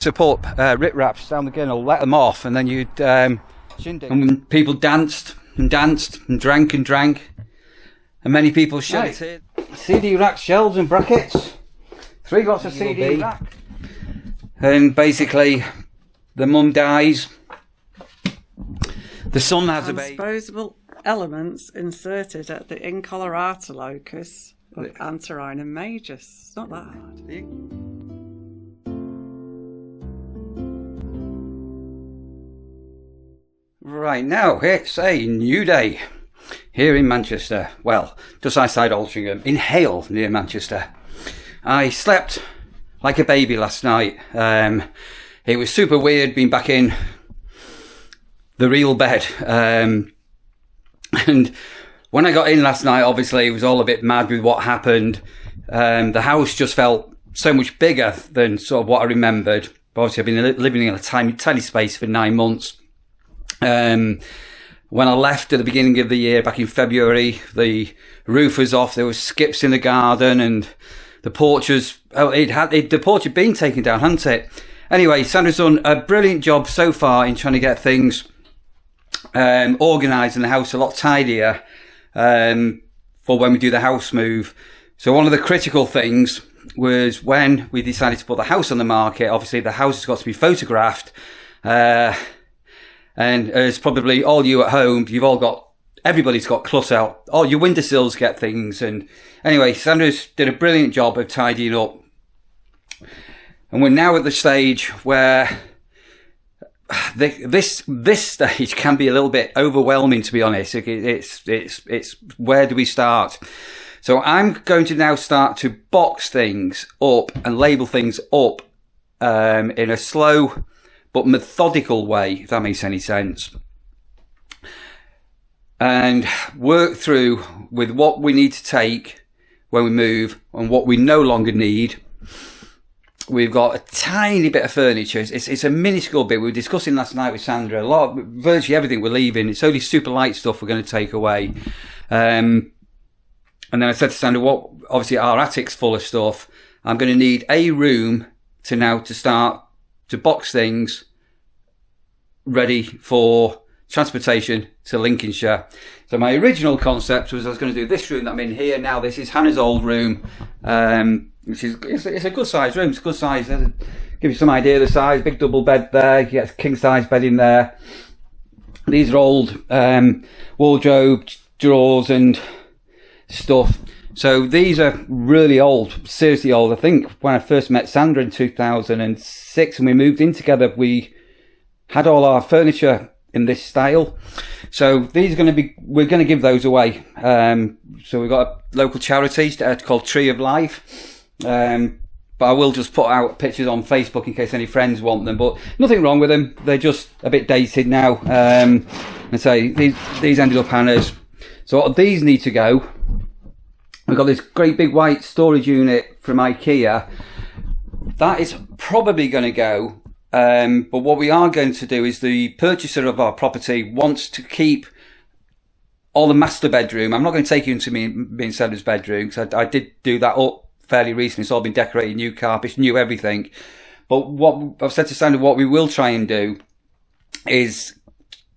To put rip wraps down the gunnel, let them off, and then you'd and people danced and danced and drank, and many people shed it. CD rack, shelves and brackets. 3 lots of CD rack. And basically, the mum dies. The son has a baby. Disposable elements inserted at the incolorata locus of anterine and majus. It's not that hard. Right, now it's a new day here in Manchester. Well, just outside Altrincham, in Hale, near Manchester. I slept like a baby last night. It was super weird being back in the real bed. And when I got in last night, obviously it was all a bit mad with what happened. The house just felt so much bigger than sort of what I remembered. But obviously I've been living in a tiny space for 9 months. When I left at the beginning of the year, back in February, the roof was off. There was skips in the garden, and the porch was, the porch had been taken down, hadn't it? Anyway, Sandra's done a brilliant job so far in trying to get things organised in the house a lot tidier for when we do the house move. So one of the critical things was when we decided to put the house on the market. Obviously, the house has got to be photographed. And as probably all you at home, everybody's got clutter. All your windowsills get things. And anyway, Sandra's did a brilliant job of tidying up. And we're now at the stage where this stage can be a little bit overwhelming, to be honest. It's where do we start? So I'm going to now start to box things up and label things up in a slow but methodical way, if that makes any sense, and work through with what we need to take when we move and what we no longer need. We've got a tiny bit of furniture. It's a minuscule bit. We were discussing last night with Sandra. Virtually everything we're leaving. It's only super light stuff we're going to take away. And then I said to Sandra, obviously our attic's full of stuff. I'm going to need a room to start to box things ready for transportation to Lincolnshire. So my original concept was I was going to do this room that I'm in here now. This is Hannah's old room, which is it's a good size room. It's a good size. Give you some idea of the size. Big double bed there. You get a king size bed in there. These are old wardrobe drawers and stuff. So these are really old, seriously old. I think when I first met Sandra in 2006 and we moved in together, we had all our furniture in this style. So these are we're going to give those away. So we've got a local charity called Tree of Life. But I will just put out pictures on Facebook in case any friends want them. But nothing wrong with them. They're just a bit dated now. And say these ended up Hannah's. So these need to go. We've got this great big white storage unit from IKEA. That is probably going to go. But what we are going to do is the purchaser of our property wants to keep all the master bedroom. I'm not going to take you into me and Sandra's bedroom because I did do that up fairly recently. It's all been decorated, new carpets, new everything. But what I've said to Sandra, what we will try and do is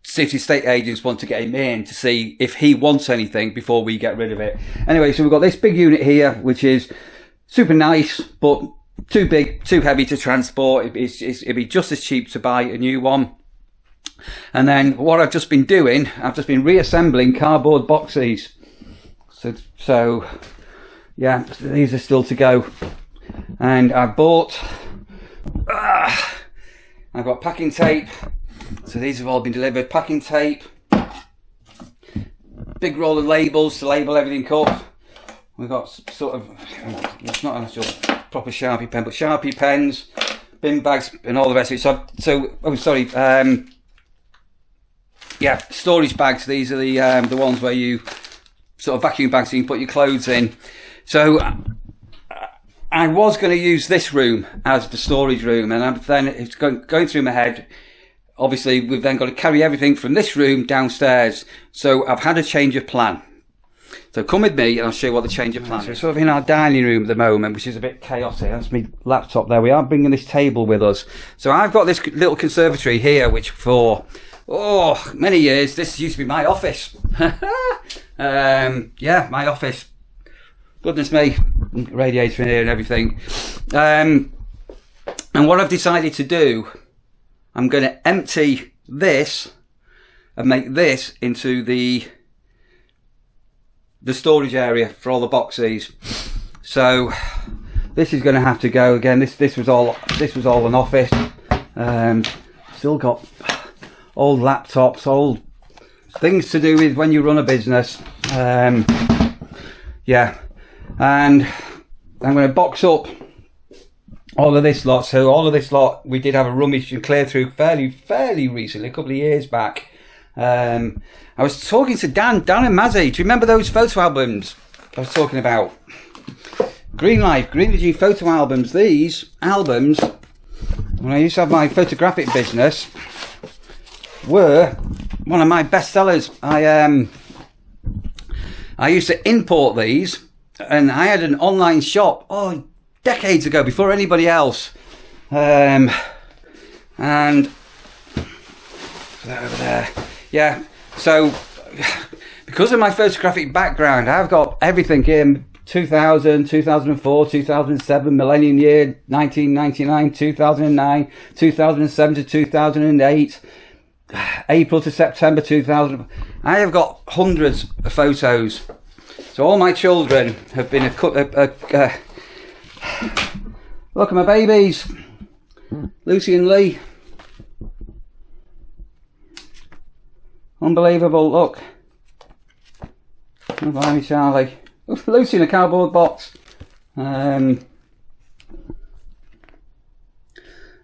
see if the estate agents want to get him in to see if he wants anything before we get rid of it. Anyway, so we've got this big unit here, which is super nice, but too big, too heavy to transport. It'd be just as cheap to buy a new one. And then what I've just been doing, I've just been reassembling cardboard boxes. So yeah, these are still to go. And I bought, I've got packing tape. So these have all been delivered. Packing tape, big roll of labels to label everything up. We've got sort of, it's not an actual proper Sharpie pen, but Sharpie pens, bin bags, and all the rest of it. Yeah, storage bags. These are the ones where you sort of vacuum bags so you can put your clothes in. So I was going to use this room as the storage room, and then it's going through my head. Obviously, we've then got to carry everything from this room downstairs. So I've had a change of plan. So come with me and I'll show you what the change of plan is. So we're sort of in our dining room at the moment, which is a bit chaotic. That's my laptop there. We are bringing this table with us. So I've got this little conservatory here, which for, many years, this used to be my office. Yeah, my office. Goodness me, radiator in here and everything. And what I've decided to do, I'm going to empty this and make this into the storage area for all the boxes. So this is going to have to go again. This was all an office. Still got old laptops, old things to do with when you run a business. Yeah, and I'm going to box up all of this lot. So all of this lot, we did have a rummage and clear through fairly recently, a couple of years back. I was talking to Dan and Mazzy. Do you remember those photo albums I was talking about? Green Energy photo albums. These albums, when I used to have my photographic business, were one of my best sellers. I used to import these, and I had an online shop decades ago, before anybody else. And over there. Yeah, so because of my photographic background, I've got everything here. 2000, 2004, 2007, millennium year, 1999, 2009, 2007 to 2008, April to September 2000. I have got hundreds of photos. So all my children have been look at my babies, Lucy and Lee. Unbelievable, look. Oh, blimey, Charlie. Lucy in a cardboard box. There's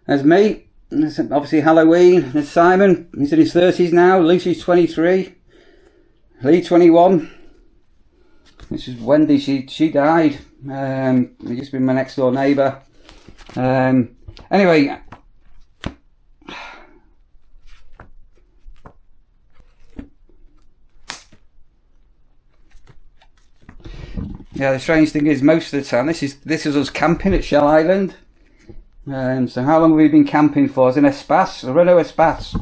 me. There's obviously Halloween. There's Simon. He's in his 30s now. Lucy's 23. Lee 21. This is Wendy. She died. She used to be my next door neighbour. Anyway. Yeah, the strange thing is, most of the time, this is us camping at Shell Island. So how long have we been camping for? I was in Espas, a Renault Espas.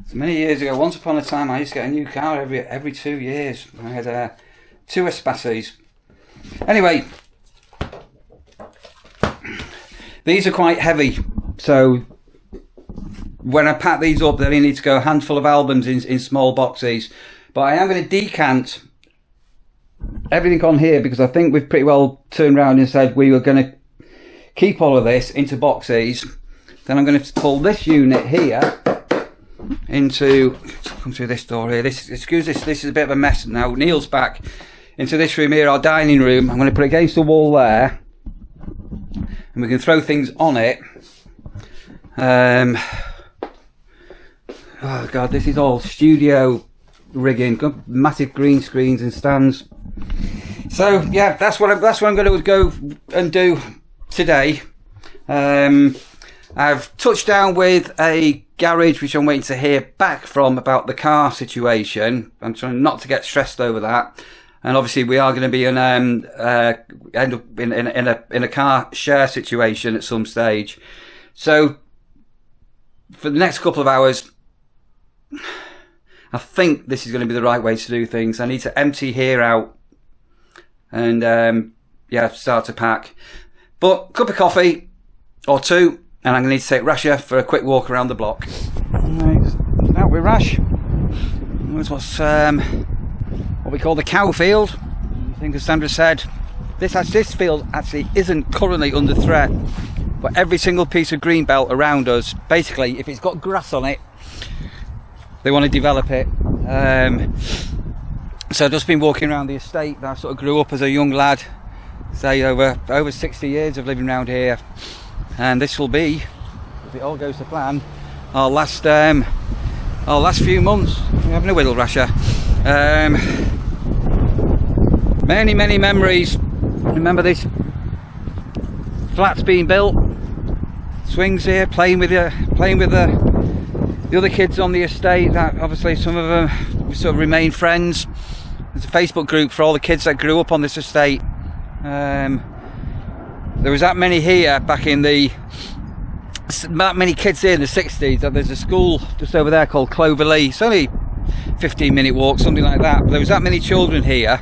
So many years ago, once upon a time, I used to get a new car every 2 years. I had 2 Espases. Anyway, these are quite heavy. So when I pack these up, they only need to go a handful of albums in small boxes. But I am going to decant everything on here, because I think we've pretty well turned around and said we were going to keep all of this into boxes. Then I'm going to pull this unit here into, come through this door here. This is a bit of a mess now. Neil's back into this room here, our dining room. I'm going to put it against the wall there, and we can throw things on it. Oh God, this is all studio rigging, got massive green screens and stands. So yeah, that's what I'm going to go and do today. I've touched down with a garage which I'm waiting to hear back from about the car situation. I'm trying not to get stressed over that, and obviously we are going to be end up in a car share situation at some stage. So for the next couple of hours, I think this is going to be the right way to do things. I need to empty here out and start to pack. But cup of coffee or two, and I'm going to need to take Rasha for a quick walk around the block. Right, out with Rash. That's what's what we call the cow field. I think, as Sandra said, this field actually isn't currently under threat, but every single piece of green belt around us, basically, if it's got grass on it, they want to develop it. So I've just been walking around the estate that I sort of grew up as a young lad, say over 60 years of living around here, and this will be, if it all goes to plan, our last few months. We're having a whittle, Rasha. Many memories. Remember this flat's being built, swings here, playing with the other kids on the estate. That obviously some of them we sort of remain friends. There's Facebook group for all the kids that grew up on this estate. There was that many here back in the... that many kids here in the 60s. There's a school just over there called Cloverley. It's only 15-minute walk, something like that. But there was that many children here.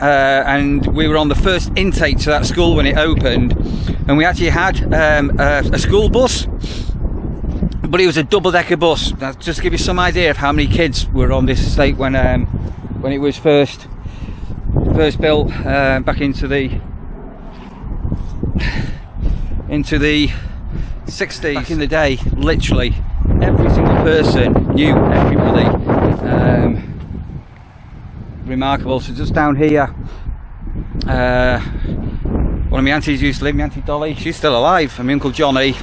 And we were on the first intake to that school when it opened. And we actually had a school bus. But it was a double-decker bus. That's just to give you some idea of how many kids were on this estate when it was first built back into the 60s. Back in the day, literally every single person knew everybody. Remarkable. So just down here, one of my aunties used to live. My auntie Dolly, she's still alive, and my uncle Johnny.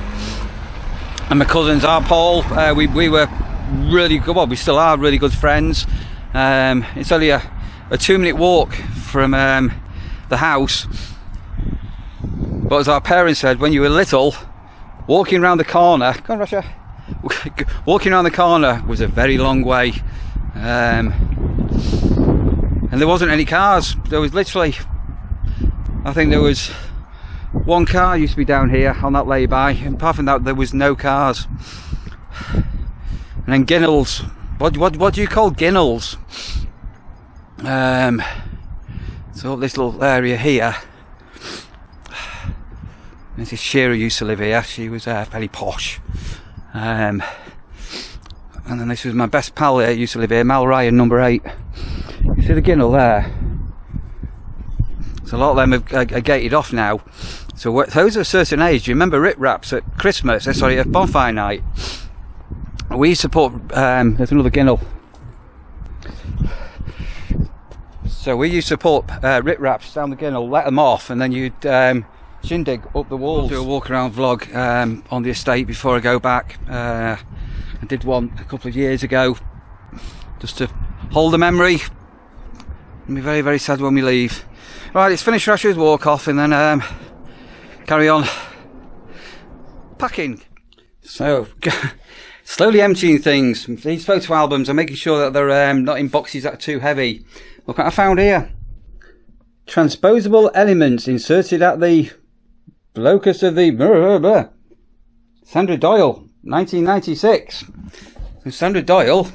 And my cousins are Paul. We were really good. Well, we still are really good friends. It's only a 2-minute walk from the house. But as our parents said, when you were little, walking around the corner, come on, Russia. Walking around the corner was a very long way. And there wasn't any cars. There was literally, I think there was one car used to be down here on that lay-by, and apart from that there was no cars. And then ginnels, what do you call ginnels? So this little area here, Mrs. Shearer used to live here. She was very posh. And then this was my best pal here, used to live here, Mal Ryan, number 8. You see the ginnel there? So a lot of them are gated off now. So those of a certain age, do you remember Rip Raps at Christmas? Sorry, at bonfire night. We support. There's another ginnel. So we used to support Rip Raps down the ginnel, let them off, and then you'd shindig up the walls. I'll do a walk around vlog on the estate before I go back. I did one a couple of years ago, just to hold the memory. I'll be very, very sad when we leave. Right, let's finish Rasha's walk off and then carry on packing. So, slowly emptying things. These photo albums, I'm making sure that they're not in boxes that are too heavy. Look what I found here. Transposable elements inserted at the locus of the... Sandra Doyle, 1996. So Sandra Doyle,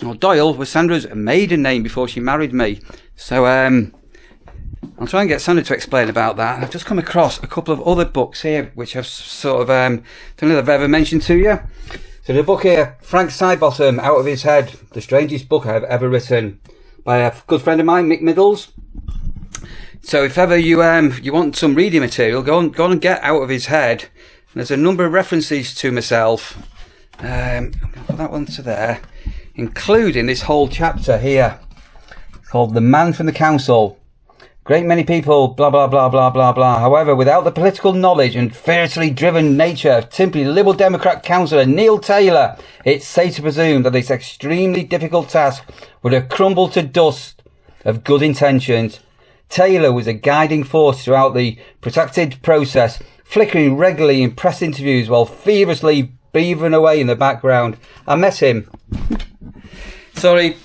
or Doyle was Sandra's maiden name before she married me. So, I'll try and get Sandra to explain about that. I've just come across a couple of other books here which I've sort of, don't know if I've ever mentioned to you. So the book here, Frank Sidebottom, Out of His Head, the strangest book I've ever written, by a good friend of mine, Mick Middles. So if ever you want some reading material, go on and get Out of His Head. There's a number of references to myself. I'm going to put that one to there, including this whole chapter here called The Man from the Council. Great many people, blah, blah, blah, blah, blah, blah. However, without the political knowledge and fiercely driven nature of simply Liberal Democrat councillor Neil Taylor, it's safe to presume that this extremely difficult task would have crumbled to dust of good intentions. Taylor was a guiding force throughout the protracted process, flickering regularly in press interviews while feverishly beavering away in the background. I met him. Sorry.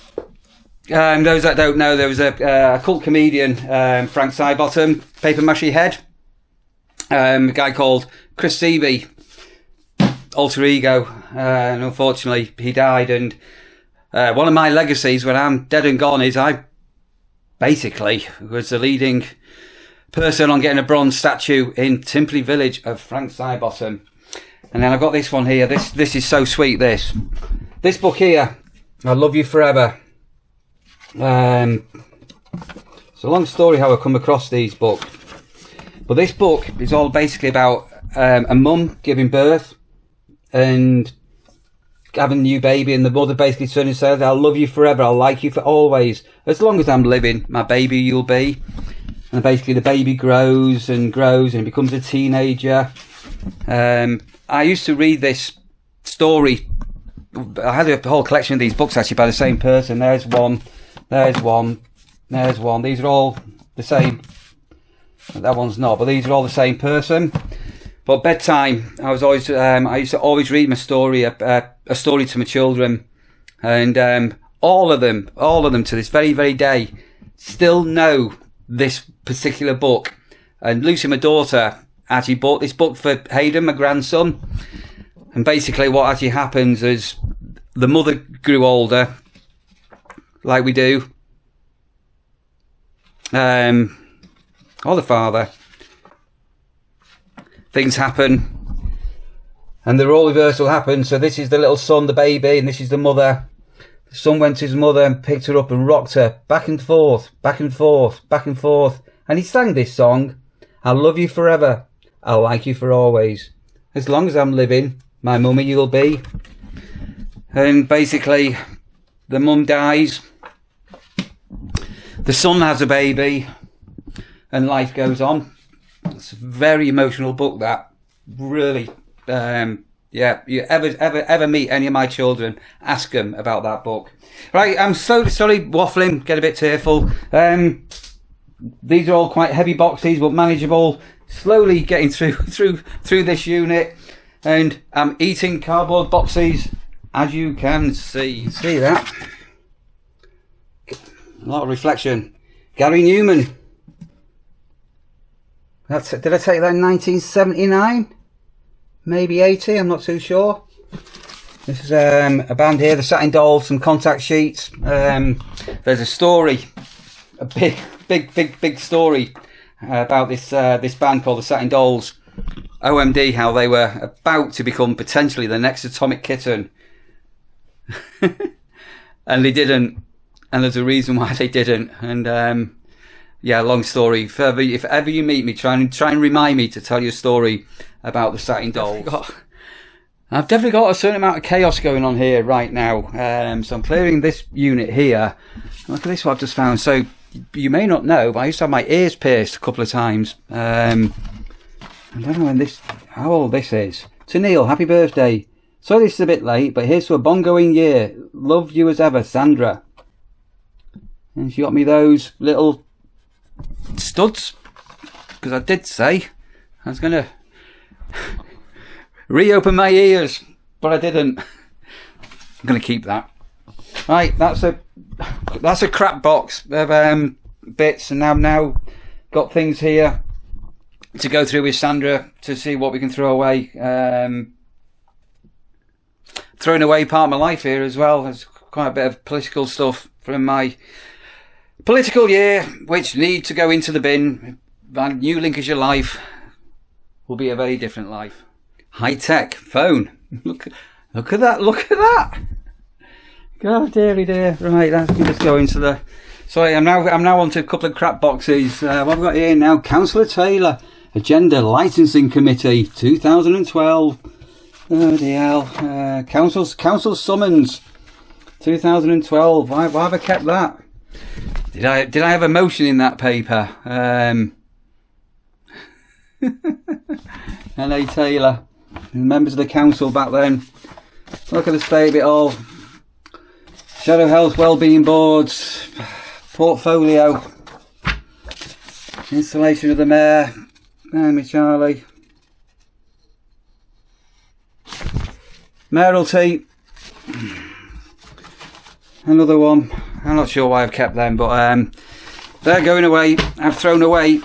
Those that don't know, there was a cult comedian, Frank Sidebottom, paper mache head. A guy called Chris Seavey, alter ego, and unfortunately he died. And one of my legacies when I'm dead and gone is I basically was the leading person on getting a bronze statue in Timpley Village of Frank Sidebottom. And then I've got this one here. This is so sweet. This book here, I Love You Forever. It's a long story how I come across these books, but this book is all basically about a mum giving birth and having a new baby, and the mother basically turns and says, I'll love you forever, I'll like you for always, as long as I'm living, my baby you'll be. And basically the baby grows and grows and becomes a teenager. I used to read this story, I had a whole collection of these books actually by the same person. There's one. There's one. These are all the same. That one's not, but these are all the same person. But bedtime, I used to always read my story, a story to my children, and all of them to this very, very day still know this particular book. And Lucy, my daughter, actually bought this book for Hayden, my grandson. And basically what actually happens is the mother grew older, like we do. Or the father. Things happen. And the role reversal happened. So this is the little son, the baby, and this is the mother. The son went to his mother and picked her up and rocked her back and forth, back and forth, back and forth. And he sang this song. I'll love you forever. I'll like you for always. As long as I'm living, my mummy you'll be. And basically, the mum dies. The son has a baby. And life goes on. It's a very emotional book, that. Really. Yeah, you ever meet any of my children, ask them about that book. Right, I'm so sorry waffling, get a bit tearful. These are all quite heavy boxes, but manageable. Slowly getting through this unit, and I'm eating cardboard boxes, as you can see. See that? A lot of reflection. Gary Newman. Did I take that in 1979? Maybe 80, I'm not too sure. This is a band here, the Satin Dolls, some contact sheets. There's a story, a big story about this band called the Satin Dolls. OMD, how they were about to become potentially the next Atomic Kitten. And they didn't. And there's a reason why they didn't. And yeah, long story. If ever you meet me, try and remind me to tell you a story about the Satin Dolls. I've definitely got a certain amount of chaos going on here right now. So I'm clearing this unit here. Look at this, what I've just found. So you may not know, but I used to have my ears pierced a couple of times. I don't know how old this is. To Neil, happy birthday. Sorry this is a bit late, but here's to a bongoing year. Love you as ever, Sandra. And she got me those little studs, because I did say I was going to reopen my ears, but I didn't. I'm going to keep that. Right, that's a crap box of bits, and I've now got things here to go through with Sandra to see what we can throw away. Throwing away part of my life here as well. There's quite a bit of political stuff from my political year which need to go into the bin. My new link is your life will be a very different life. High-tech phone. Look at that. God dearie dear. Right, let's just go into the... Sorry, I'm now onto a couple of crap boxes. What have we got here now? Councillor Taylor, Agenda Licensing Committee, 2012. Oh dear. Council Summons, 2012. Why have I kept that? Did I have a motion in that paper? L.A. Taylor, members of the council back then. Look at the state of it all. Shadow Health Wellbeing Boards, portfolio, installation of the mayor, me Charlie, mayoralty, another one. I'm not sure why I've kept them, but they're going away. I've thrown away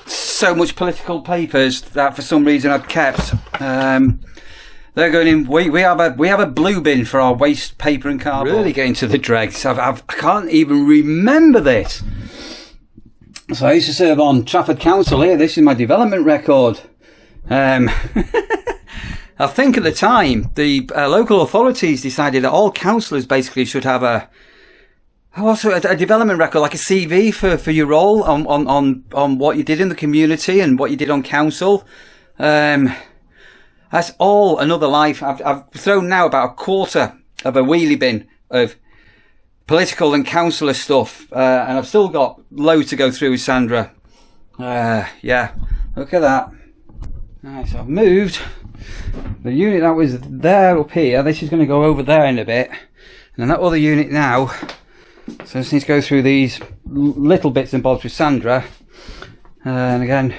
so much political papers that for some reason I've kept. They're going in. We have a blue bin for our waste paper and cardboard. Really getting to the dregs. I can't even remember this. So I used to serve on Trafford Council here. This is my development record. I think at the time the local authorities decided that all councillors basically should have a development record, like a CV for your role on what you did in the community and what you did on council. That's all another life. I've thrown now about a quarter of a wheelie bin of political and councillor stuff, and I've still got loads to go through with Sandra. Yeah, look at that. Right, so I've moved the unit that was there up here. This is going to go over there in a bit, and then that other unit now. So I just need to go through these little bits and bobs with Sandra. And again,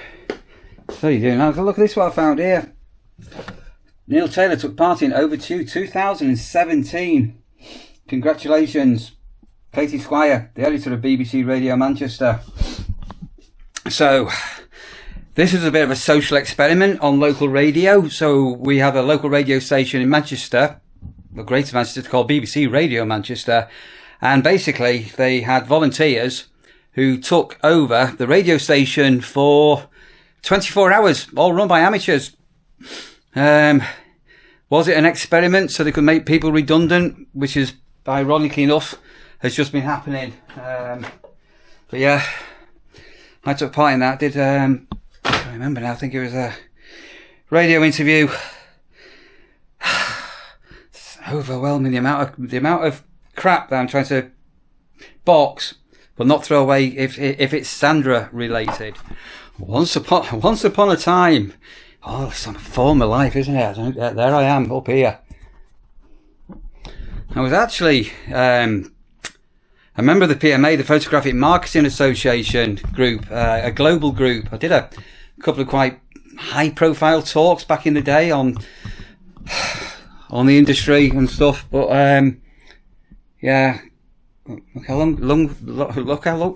so you do now. Look at this, what I found here. Neil Taylor took part in Overture 2017. Congratulations, Katie Squire, the editor of BBC Radio Manchester. So, this is a bit of a social experiment on local radio. So, we have a local radio station in Manchester, the Greater Manchester, called BBC Radio Manchester. And basically, they had volunteers who took over the radio station for 24 hours, all run by amateurs. Was it an experiment so they could make people redundant, which is, ironically enough, has just been happening. But yeah, I took part in that. I can't remember now, I think it was a radio interview. It's overwhelming, the amount of crap that I'm trying to box but not throw away if it's Sandra related. Once upon a time. Oh, it's a former life, isn't it? There I am, up here. I was actually a member of the PMA, the Photographic Marketing Association group, a global group. I did a couple of quite high-profile talks back in the day on the industry and stuff. But yeah, look how look how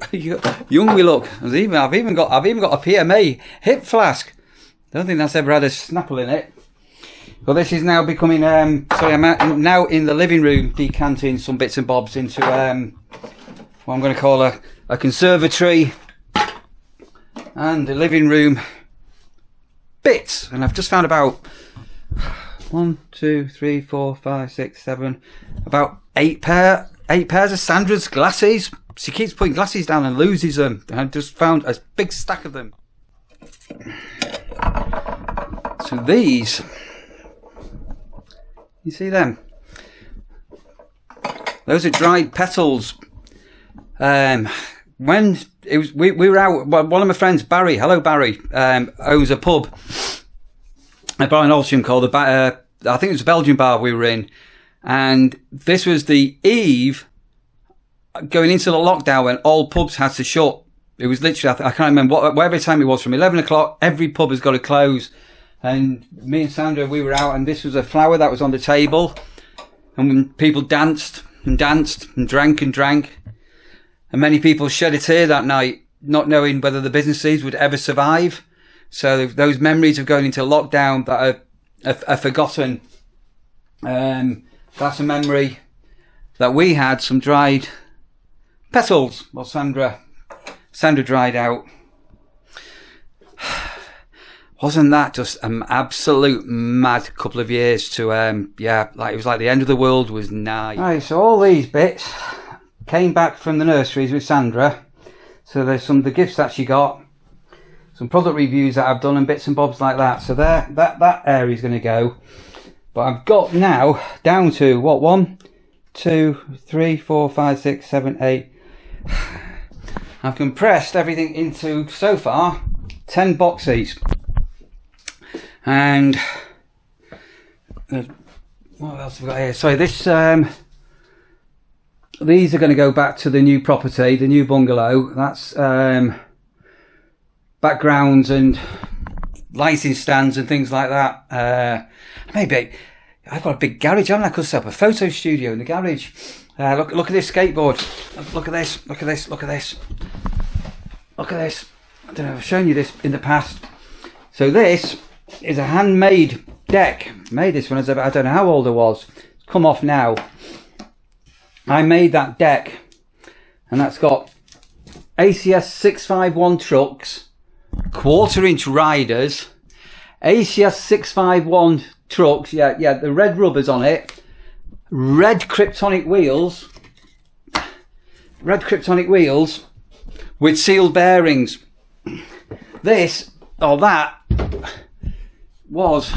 young we look. I've even got a PMA hip flask. I don't think that's ever had a Snapple in it. But this is now becoming, I'm now in the living room decanting some bits and bobs into what I'm going to call a conservatory and a living room bits. And I've just found about 1, 2, 3, 4, 5, 6, 7, about 8 pairs of Sandra's glasses. She keeps putting glasses down and loses them. And I just found a big stack of them. So these, you see them? Those are dried petals. When it was, we were out. One of my friends, Barry. Hello, Barry. Owns a pub at Ballinolsham called I think it was a Belgian bar we were in, and this was the eve going into the lockdown when all pubs had to shut. It was literally, I can't remember whatever time it was, from 11 o'clock, every pub has got to close. And me and Sandra, we were out, and this was a flower that was on the table. And people danced and danced and drank and drank. And many people shed a tear that night, not knowing whether the businesses would ever survive. So those memories of going into lockdown that are forgotten. That's a memory that we had, some dried petals. Well, Sandra dried out. Wasn't that just an absolute mad couple of years to, like it was like the end of the world was nigh. Right, so all these bits came back from the nurseries with Sandra. So there's some of the gifts that she got, some product reviews that I've done and bits and bobs like that. So there, that area's going to go. But I've got now down to, 1, 2, 3, 4, 5, 6, 7, 8. I've compressed everything into, so far, 10 boxes. And what else have we got here? So this, these are going to go back to the new property, the new bungalow. That's backgrounds and lighting stands and things like that. Maybe I've got a big garage, haven't I? I could set up a photo studio in the garage. Look at this skateboard. Look at this. Look at this. Look at this. Look at this. I don't know. I've shown you this in the past. So this is a handmade deck. Made this when I was about, I don't know how old I was. It's come off now. I made that deck, and that's got ACS 651 trucks, 1/4-inch riders, ACS 651 trucks. Yeah, the red rubbers on it. Red Kryptonic wheels with sealed bearings. That was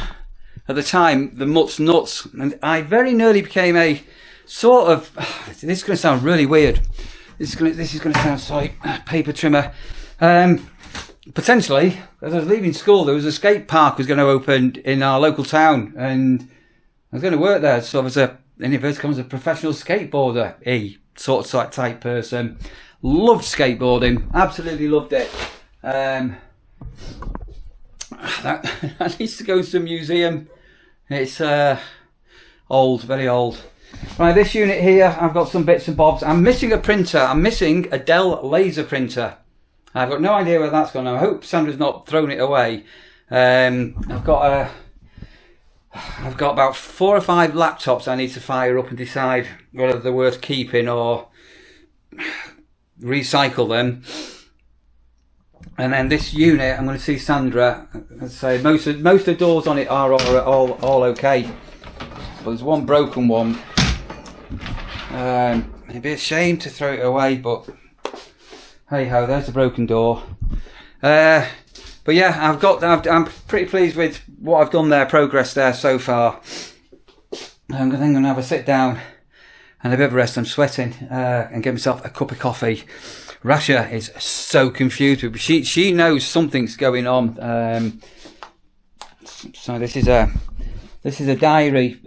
at the time the Mutt's Nuts, and I very nearly became a sort of, this is going to sound really weird, this is going to sound like a paper trimmer. Potentially, as I was leaving school, there was a skate park was going to open in our local town, and I was going to work there. So I was in inverted commas, a professional skateboarder, sort of type person. Loved skateboarding, absolutely loved it. That needs to go to a museum. It's old, very old. Right, this unit here, I've got some bits and bobs. I'm missing a printer. I'm missing a Dell laser printer. I've got no idea where that's gone. I hope Sandra's not thrown it away. I've got about 4 or 5 laptops I need to fire up and decide whether they're worth keeping or recycle them. And then this unit, I'm going to see Sandra and say most of the doors on it are all okay. But there's one broken one. It'd be a shame to throw it away, but hey ho, there's the broken door. But yeah, I'm pretty pleased with what I've done there, progress there so far. I'm going to have a sit down and a bit of a rest. I'm sweating, and get myself a cup of coffee. Rasha is so confused. She knows something's going on. So this is a diary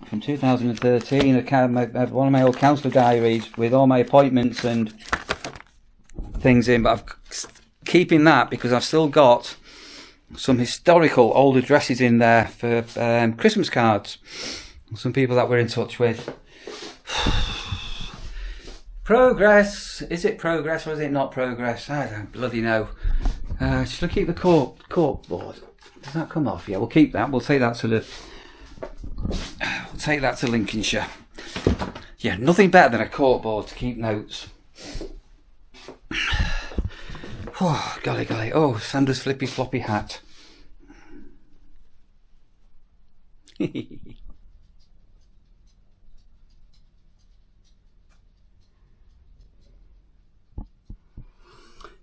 from 2013, one of my old councillor diaries with all my appointments and things in. But I'm keeping that because I've still got some historical old addresses in there for Christmas cards. Some people that we're in touch with. Progress. Is it progress or is it not progress? I don't bloody know. Should I keep the cork board? Does that come off? Yeah, we'll keep that. We'll take that to Lincolnshire. Yeah, nothing better than a cork board to keep notes. Oh, golly. Oh, Sandra's flippy floppy hat.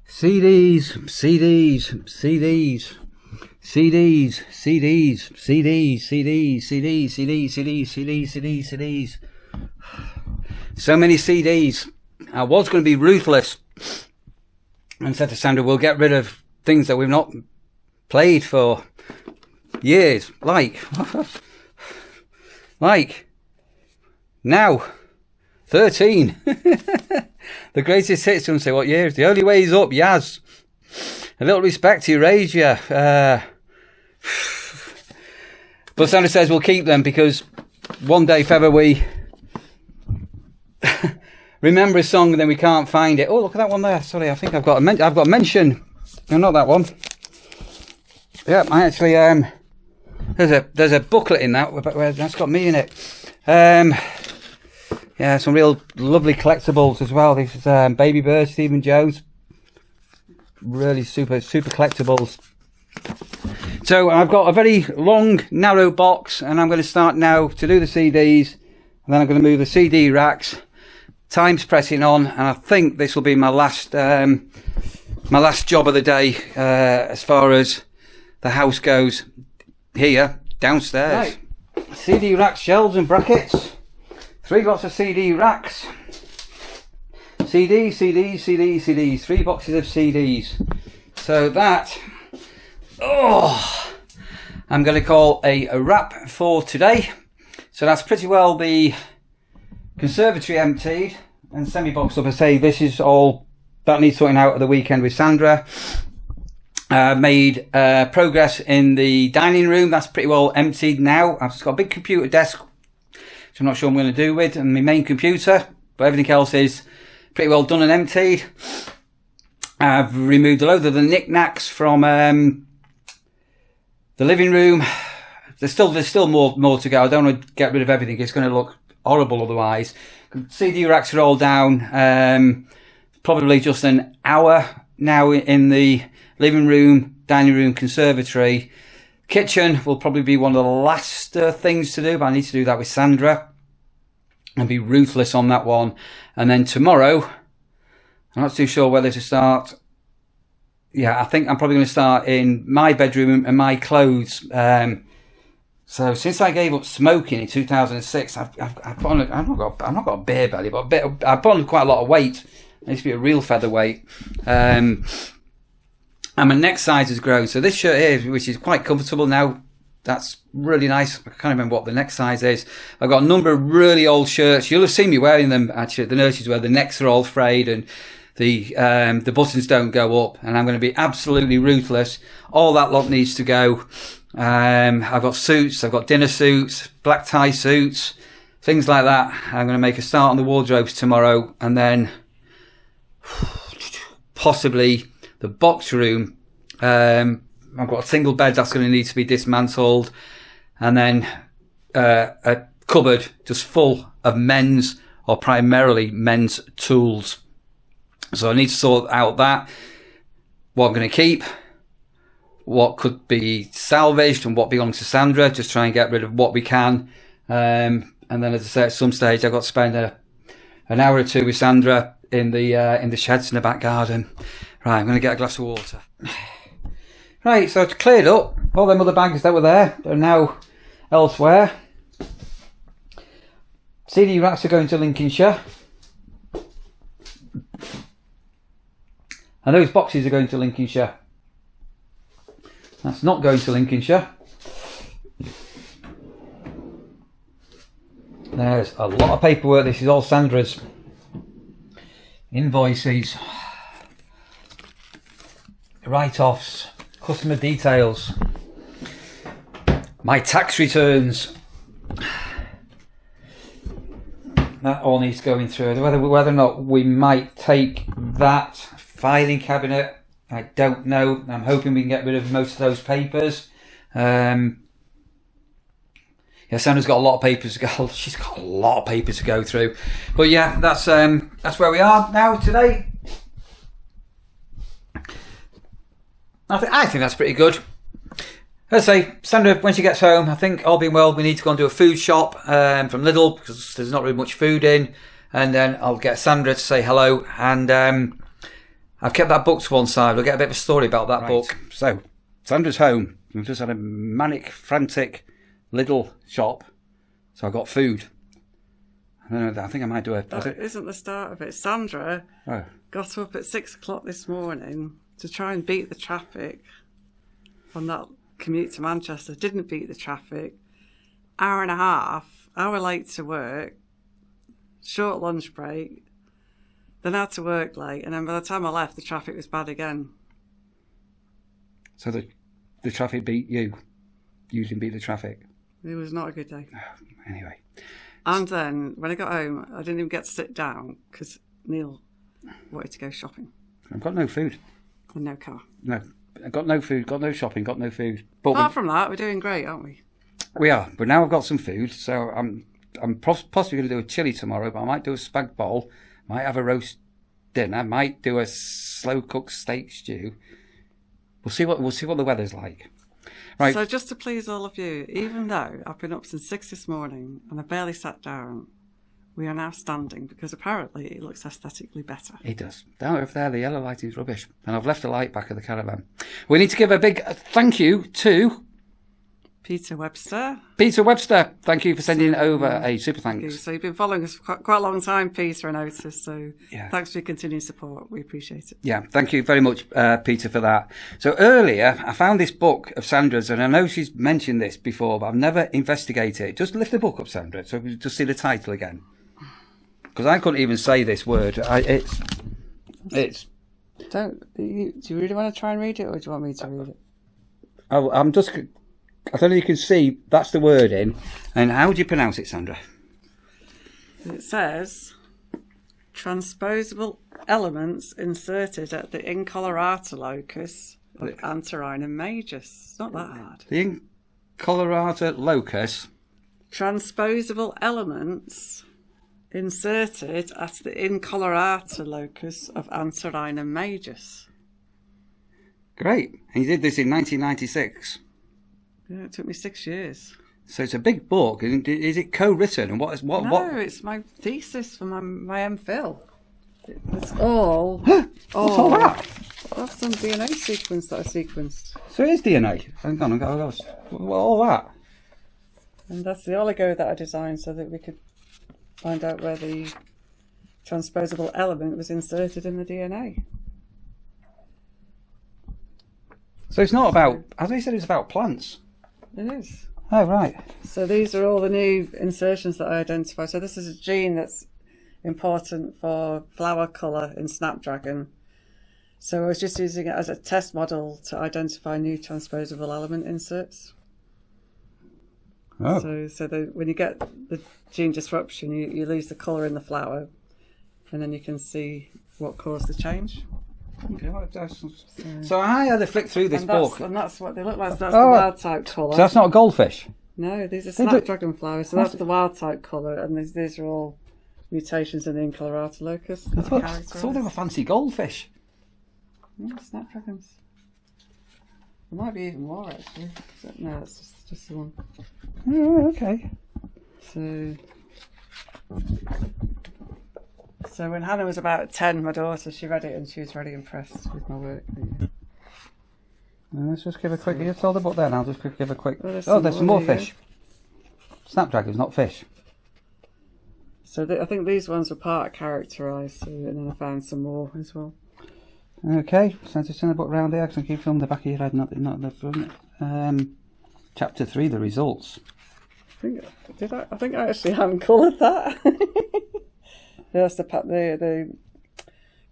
CDs. So many CDs. I was going to be ruthless and said to Sandra, we'll get rid of things that we've not played for years. Like now, 13. The greatest hits. Don't say what years. The only way is up. Yaz. A little respect to Eurasia. But Sandra says we'll keep them because one day if ever we remember a song and then we can't find it. Oh, look at that one there. Sorry, I think I've got a mention. No, not that one. Yeah, I actually there's a booklet in that where that's got me in it. Yeah, some real lovely collectibles as well. This is Baby Bird, Stephen Jones. Really super collectibles. So I've got a very long, narrow box, and I'm going to start now to do the CDs, and then I'm going to move the CD racks. Time's pressing on, and I think this will be my last job of the day as far as the house goes. Here, downstairs. Right. CD racks, shelves and brackets. 3 lots of CD racks. CDs. 3 boxes of CDs. So that, I'm going to call a wrap for today. So that's pretty well the conservatory emptied and semi-boxed up. I say this is all that needs sorting out at the weekend with Sandra. Made progress in the dining room. That's pretty well emptied now. I've just got a big computer desk, which I'm not sure what I'm going to do with, and my main computer, but everything else is pretty well done and emptied. I've removed a load of the knickknacks from the living room. There's still more to go. I don't want to get rid of everything. It's going to look horrible otherwise. CD racks are all down. Probably just an hour now in the living room, dining room, conservatory. Kitchen will probably be one of the last things to do, but I need to do that with Sandra and be ruthless on that one. And then tomorrow, I'm not too sure whether to start. Yeah, I think I'm probably going to start in my bedroom and my clothes. So since I gave up smoking in 2006, I've put on. I've not got a beer belly, but I've put on quite a lot of weight. I used to be a real featherweight. And my neck size has grown. So this shirt here, which is quite comfortable now, that's really nice. I can't remember what the neck size is. I've got a number of really old shirts. You'll have seen me wearing them actually at the nurseries where the necks are all frayed and the buttons don't go up. And I'm going to be absolutely ruthless. All that lot needs to go. I've got suits. I've got dinner suits, black tie suits, things like that. I'm going to make a start on the wardrobes tomorrow, and then possibly the box room. I've got a single bed that's going to need to be dismantled, and then a cupboard just full of men's, or primarily men's, tools. So I need to sort out that, what I'm going to keep, what could be salvaged and what belongs to Sandra, just try and get rid of what we can. And then, as I say, at some stage I've got to spend an hour or two with Sandra in the sheds in the back garden. Right, I'm going to get a glass of water. Right, so it's cleared up. All them other bags that were there are now elsewhere. CD rats are going to Lincolnshire. And those boxes are going to Lincolnshire. That's not going to Lincolnshire. There's a lot of paperwork. This is all Sandra's. Invoices. Write-offs. Customer details. My tax returns. That all needs going through. Whether or not we might take that filing cabinet, I don't know. I'm hoping we can get rid of most of those papers. Yeah, Sandra's got a lot of papers to go. She's got a lot of papers to go through. But yeah, that's where we are now today. I think that's pretty good. Let's say Sandra, when she gets home, I think all being well, we need to go and do a food shop from Lidl, because there's not really much food in. And then I'll get Sandra to say hello. And I've kept that book to one side. We'll get a bit of a story about that book. So Sandra's home. We've just had a manic, frantic Lidl shop. So I've got food. I think I might do a... That isn't the start of it. Sandra got up at 6 o'clock this morning to try and beat the traffic on that commute to Manchester. Didn't beat the traffic. Hour and a half, hour late to work, short lunch break, then had to work late, and then by the time I left, the traffic was bad again. So the traffic beat you? You didn't beat the traffic? It was not a good day. Anyway. And then when I got home, I didn't even get to sit down because Neil wanted to go shopping. I've got no food. And no car. No, I've got no food, got no shopping, got no food. But apart from that, we're doing great, aren't we? We are, but now I've got some food, so I'm possibly going to do a chilli tomorrow, but I might do a spag bowl, might have a roast dinner, might do a slow cooked steak stew. We'll see what the weather's like. Right. So just to please all of you, even though I've been up since 6 this morning and I barely sat down, we are now standing because apparently it looks aesthetically better. It does. Down over there, the yellow lighting's rubbish. And I've left a light back of the caravan. We need to give a big thank you to... Peter Webster. Peter Webster, thank you for sending over a super thanks. So you've been following us for quite a long time, Peter, I noticed. So thanks for your continued support. We appreciate it. Yeah, thank you very much, Peter, for that. So earlier, I found this book of Sandra's, and I know she's mentioned this before, but I've never investigated it. Just lift the book up, Sandra, so we can just see the title again. Because I couldn't even say this word. It's. Do you really want to try and read it, or do you want me to read it? I'm just... I don't know if you can see, that's the word in. And how do you pronounce it, Sandra? It says, transposable elements inserted at the incolorata locus of Antirrhinum majus. It's not that hard. The incolorata locus. Transposable elements inserted at the incolorata locus of Antirrhinum majus. Great. And you did this in 1996. Yeah, it took me 6 years. So it's a big book. Is it co-written? And what? No, it's my thesis for my MPhil. It's all. What's all that? That's some DNA sequence that I sequenced. So it is DNA. Hang on, what all that? And that's the oligo that I designed so that we could find out where the transposable element was inserted in the DNA. So it's not about, as I said, it's about plants. It is. Oh, right. So these are all the new insertions that I identified. So this is a gene that's important for flower colour in Snapdragon. So I was just using it as a test model to identify new transposable element inserts. Oh. So when you get the gene disruption, you lose the colour in the flower, and then you can see what caused the change. Okay, so I had to flick through this book. And that's what they look like. So that's the wild type colour. So that's not a goldfish? No, these are snapdragon flowers. So that's the wild type colour, and these are all mutations in the incolorata locus. I thought they were fancy goldfish. Yeah, snapdragons. There might be even more actually. No, it's just the one. Oh, okay. So when Hannah was about 10, my daughter, she read it and she was really impressed with my work. Let's just give a quick. You tell the book there now. Just give a quick. There's some more fish. Snapdragons, not fish. So I think these ones were part characterised, and then I found some more as well. Okay, so just turn the book round here because I keep filming the back of your head, not the front. Chapter 3, the results. I think I actually haven't coloured that. That's the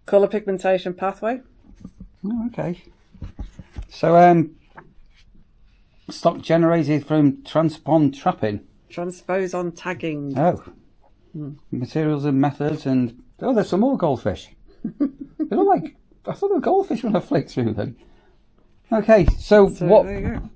colour pigmentation pathway. Oh, okay. So stock generated from transpond trapping. Transposon tagging. Oh. Materials and methods, and there's some more goldfish. They look like, I thought they were goldfish when I flicked through them. Okay, so what? There you go.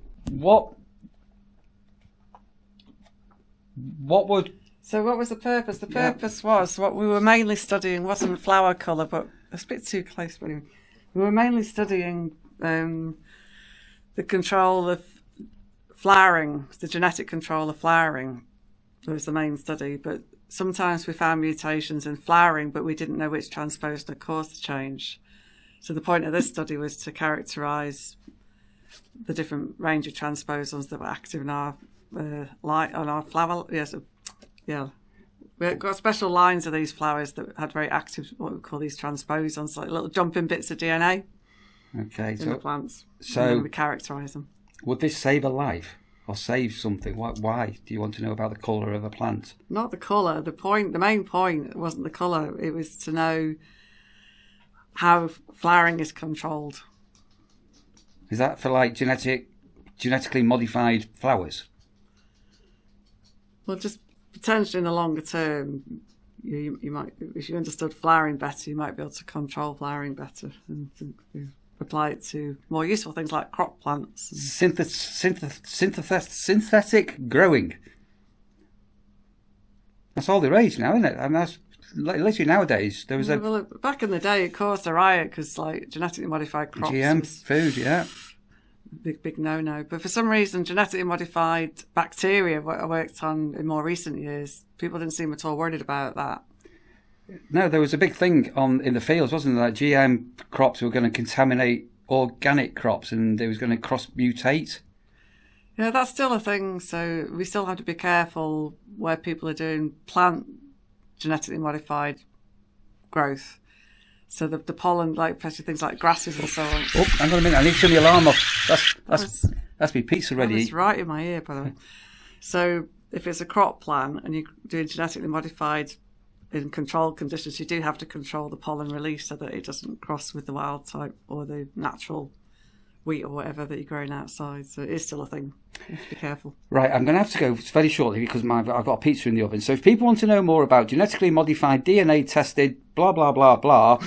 What would? So what was the purpose? The purpose was what we were mainly studying wasn't flower colour, but it's a bit too close. But anyway, we were mainly studying the control of flowering, the genetic control of flowering. That was the main study, but sometimes we found mutations in flowering, but we didn't know which transposon had caused the change. So the point of this study was to characterise the different range of transposons that were active in our light on our flower. Yes, yeah. We've got special lines of these flowers that had very active, what we call these transposons, like little jumping bits of DNA. Okay, in the plants. So and then we characterise them. Would this save a life or save something? Why do you want to know about the colour of a plant? Not the colour. The main point wasn't the colour. It was to know how flowering is controlled. Is that for like genetically modified flowers? Well, just potentially in the longer term, you might, if you understood flowering better, you might be able to control flowering better and apply it to more useful things like crop plants. Synthetic growing. That's all the rage now, isn't it? I mean, that's literally nowadays. There was back in the day, it caused a riot because like genetically modified crops. GM food, yeah. Big no-no. But for some reason, genetically modified bacteria, what I worked on in more recent years, people didn't seem at all worried about that. No, there was a big thing in the fields, wasn't there? That GM crops were going to contaminate organic crops and they was going to cross-mutate. Yeah, that's still a thing. So we still have to be careful where people are doing plant genetically modified growth. So the pollen, like especially things like grasses and so on. Oh, hang on a minute, I need to turn the alarm off. That's me pizza ready. That's right in my ear, by the way. So if it's a crop plant and you're doing genetically modified in controlled conditions, you do have to control the pollen release so that it doesn't cross with the wild type or the natural wheat or whatever that you're growing outside. So it is still a thing. You have to be careful. Right, I'm going to have to go very shortly because I've got a pizza in the oven. So if people want to know more about genetically modified, DNA tested, blah, blah, blah, blah,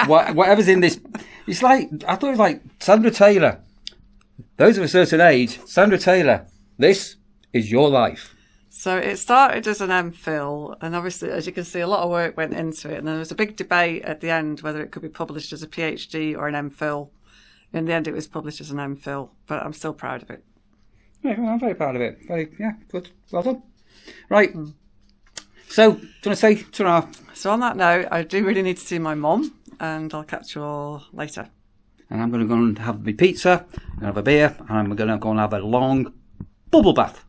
whatever's in this, it's like, I thought it was like Sandra Taylor. Those of a certain age, Sandra Taylor, this is your life. So it started as an MPhil, and obviously, as you can see, a lot of work went into it. And there was a big debate at the end whether it could be published as a PhD or an MPhil. In the end, it was published as an MPhil, but I'm still proud of it. Yeah, well, I'm very proud of it. Good. Well done. Right. So, do you want to say ta-ra? So on that note, I do really need to see my mum, and I'll catch you all later. And I'm going to go and have my pizza, and have a beer, and I'm going to go and have a long bubble bath.